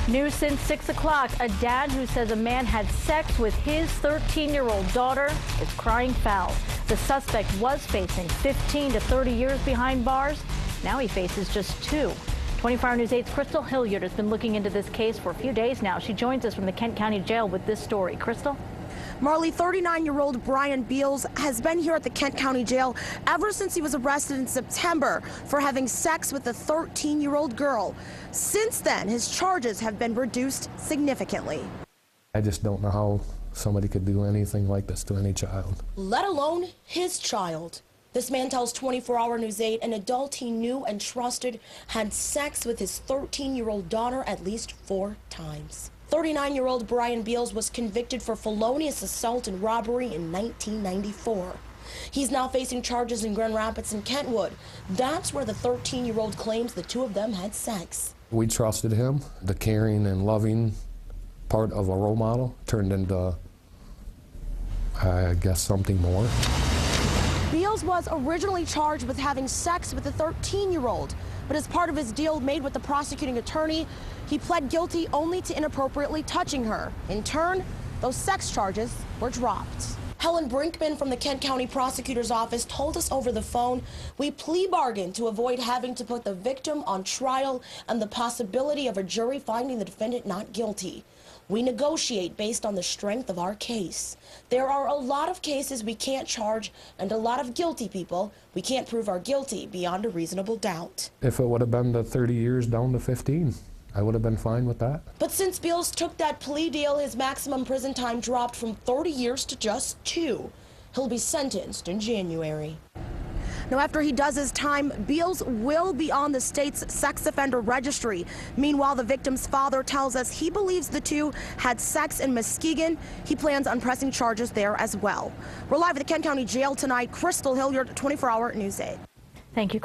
News since 6 o'clock. A dad who says a man had sex with his 13-year-old daughter is crying foul. The suspect was facing 15 to 30 years behind bars. Now he faces just 2. 24 Hour News 8's Crystal Hilliard has been looking into this case for a few days now. She joins us from the Kent County Jail with this story. Crystal? Marley, 39-year-old Brian Beals has been here at the Kent County Jail ever since he was arrested in September for having sex with a 13-year-old girl. Since then, his charges have been reduced significantly. I just don't know how somebody could do anything like this to any child. Let alone his child. This man tells 24 Hour News 8 an adult he knew and trusted had sex with his 13-year-old daughter at least 4 times. 39-year-old Brian Beals was convicted for felonious assault and robbery in 1994. He's now facing charges in Grand Rapids and Kentwood. That's where the 13-year-old claims the 2 of them had sex. We trusted him. The caring and loving part of a role model turned into, I guess, something more. Beals was originally charged with having sex with a 13-year-old, but as part of his deal made with the prosecuting attorney, he pled guilty only to inappropriately touching her. In turn, those sex charges were dropped. Helen Brinkman from the Kent County Prosecutor's Office told us over the phone, "We plea bargained to avoid having to put the victim on trial and the possibility of a jury finding the defendant not guilty. We negotiate based on the strength of our case. There are a lot of cases we can't charge and a lot of guilty people we can't prove are guilty beyond a reasonable doubt." If it would have been the 30 years down to 15, I would have been fine with that. But since Beals took that plea deal, his maximum prison time dropped from 30 years to just 2. He'll be sentenced in January. Now, after he does his time, Beals will be on the state's sex offender registry. Meanwhile, the victim's father tells us he believes the 2 had sex in Muskegon. He plans on pressing charges there as well. We're live at the Kent County Jail tonight. Crystal Hilliard, 24 Hour News 8. Thank you.